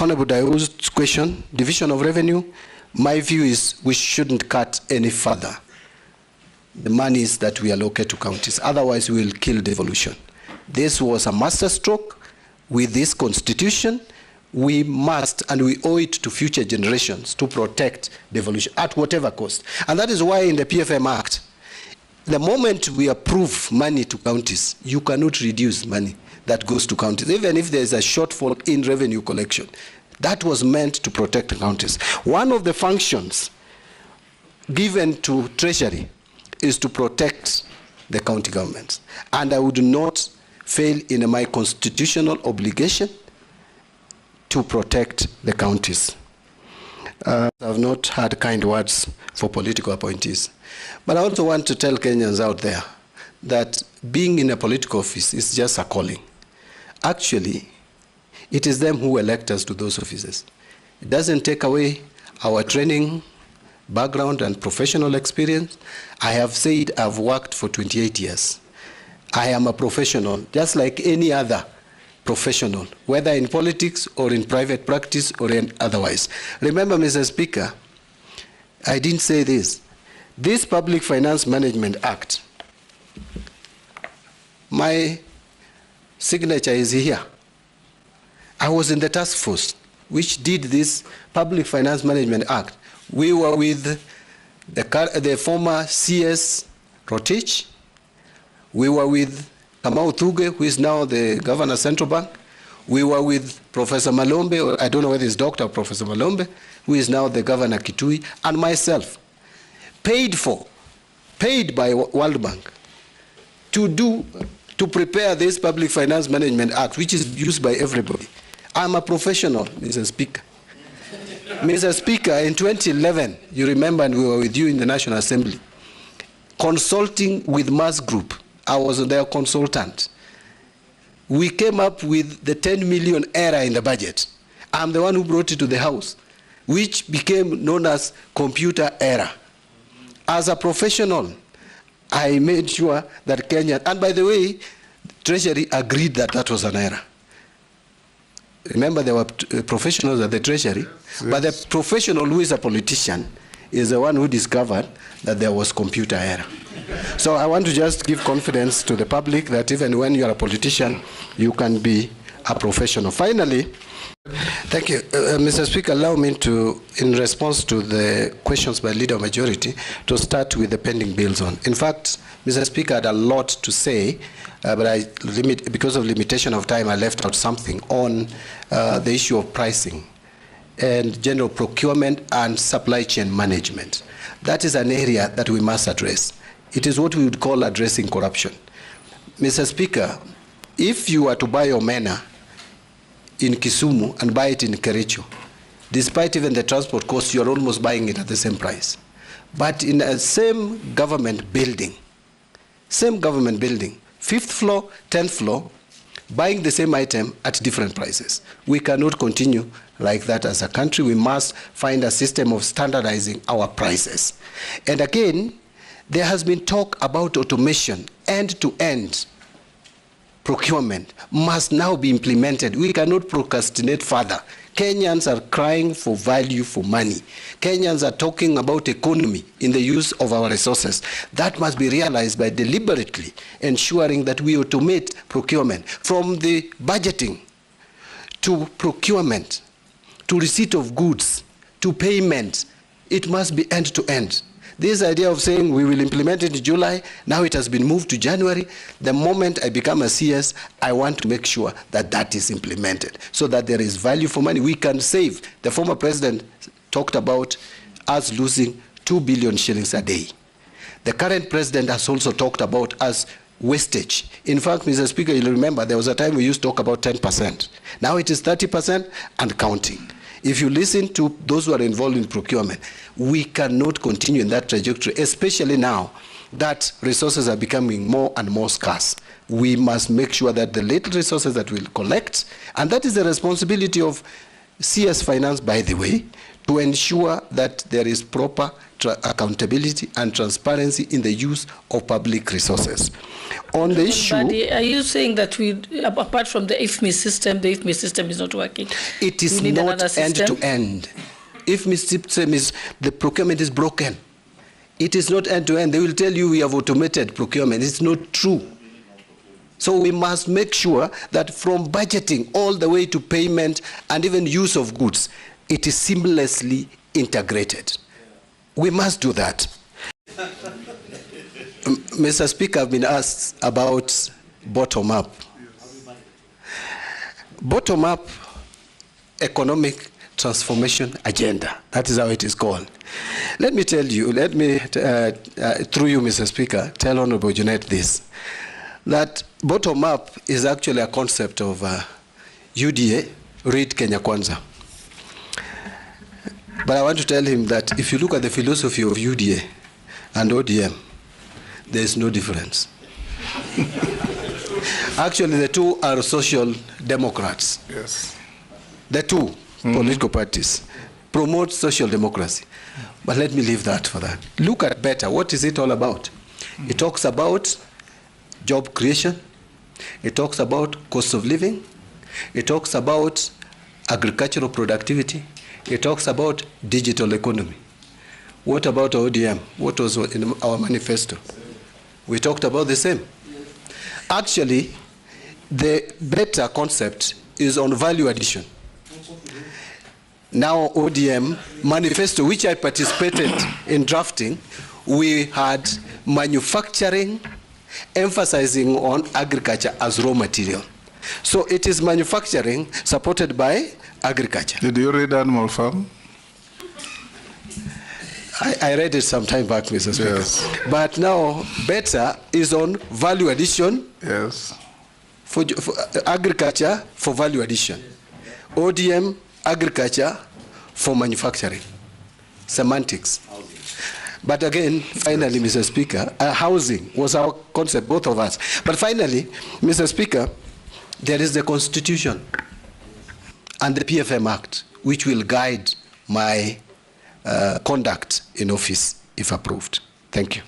Honorable Dayo's question, division of revenue, my view is we shouldn't cut any further the monies that we allocate to counties. Otherwise, we will kill devolution. This was a masterstroke with this constitution. We must, and we owe it to future generations to protect devolution at whatever cost. And that is why in the PFM Act, the moment we approve money to counties, you cannot reduce money that goes to counties, even if there is a shortfall in revenue collection. That was meant to protect the counties. One of the functions given to Treasury is to protect the county governments. And I would not fail in my constitutional obligation to protect the counties. I have not had kind words for political appointees. But I also want to tell Kenyans out there that being in a political office is just a calling. Actually, it is them who elect us to those offices. It doesn't take away our training, background, and professional experience. I have said I've worked for 28 years. I am a professional, just like any other professional, whether in politics or in private practice or in otherwise. Remember, Mr. Speaker, I didn't say this. This Public Finance Management Act, my signature is here. I was in the task force which did this Public Finance Management Act. We were with the former CS Rotich. We were with Kamau Thuge, who is now the governor of Central Bank. We were with Professor Malombe, or I don't know whether it's Dr. Professor Malombe, who is now the governor Kitui, and myself, paid by World Bank to prepare this Public Finance Management Act, which is used by everybody. I'm a professional, Mr. Speaker. Mr. Speaker, in 2011, you remember, and we were with you in the National Assembly, consulting with Mass Group. I was their consultant. We came up with the 10 million error in the budget. I'm the one who brought it to the House, which became known as computer error. As a professional, I made sure that Kenya, and by the way, Treasury agreed that that was an error. Remember, there were professionals at the Treasury, yes. But the professional who is a politician is the one who discovered that there was computer error. So I want to just give confidence to the public that even when you are a politician, you can be a professional. Finally, thank you. Mr. Speaker, allow me to, in response to the questions by Leader of Majority, to start with the pending bills on. In fact, Mr. Speaker, I had a lot to say, but because of limitation of time, I left out something on the issue of pricing and general procurement and supply chain management. That is an area that we must address. It is what we would call addressing corruption. Mr. Speaker, if you are to buy omena in Kisumu and buy it in Kericho, despite even the transport cost, you are almost buying it at the same price. But in the same government building, 5th floor, 10th floor, buying the same item at different prices. We cannot continue like that as a country. We must find a system of standardizing our prices. And again, there has been talk about automation. End-to-end procurement must now be implemented. We cannot procrastinate further. Kenyans are crying for value for money. Kenyans are talking about economy in the use of our resources. That must be realized by deliberately ensuring that we automate procurement from the budgeting to procurement, to receipt of goods, to payment. It must be end-to-end. This idea of saying we will implement it in July, now it has been moved to January. The moment I become a CS, I want to make sure that that is implemented so that there is value for money. We can save. The former president talked about us losing 2 billion shillings a day. The current president has also talked about us wastage. In fact, Mr. Speaker, you'll remember there was a time we used to talk about 10%. Now it is 30% and counting. If you listen to those who are involved in procurement, we cannot continue in that trajectory, especially now that resources are becoming more and more scarce. We must make sure that the little resources that we'll collect, and that is the responsibility of CS Finance, by the way, to ensure that there is proper accountability and transparency in the use of public resources. On the issue... Mbadi, are you saying that apart from the IFMI system, the IFMI system is not working? It is not end-to-end. IFMI system is, the procurement is broken. It is not end-to-end. They will tell you we have automated procurement. It's not true. So we must make sure that from budgeting all the way to payment and even use of goods, it is seamlessly integrated. We must do that. Mr. Speaker, I've been asked about bottom-up. Bottom-up economic transformation agenda. That is how it is called. Let me tell you, through you, Mr. Speaker, tell Honorable Junet this, that bottom-up is actually a concept of UDA, read Kenya Kwanza. But I want to tell him that if you look at the philosophy of UDA and ODM, there is no difference. Actually, the two are social democrats. Yes. The two political parties promote social democracy. But let me leave that for that. Look at better. What is it all about? It talks about job creation. It talks about cost of living. It talks about agricultural productivity. It talks about digital economy. What about ODM? What was in our manifesto? We talked about the same. Actually, the better concept is on value addition. Now, ODM manifesto, which I participated in drafting, we had manufacturing, emphasizing on agriculture as raw material. So it is manufacturing supported by agriculture. Did you read Animal Farm? I read it some time back, Mr. Speaker. Yes. But now, better is on value addition. Yes. For agriculture for value addition. ODM, agriculture for manufacturing. Semantics. But again, finally, Mr. Speaker, housing was our concept, both of us. But finally, Mr. Speaker, there is the Constitution and the PFM Act, which will guide my conduct in office if approved. Thank you.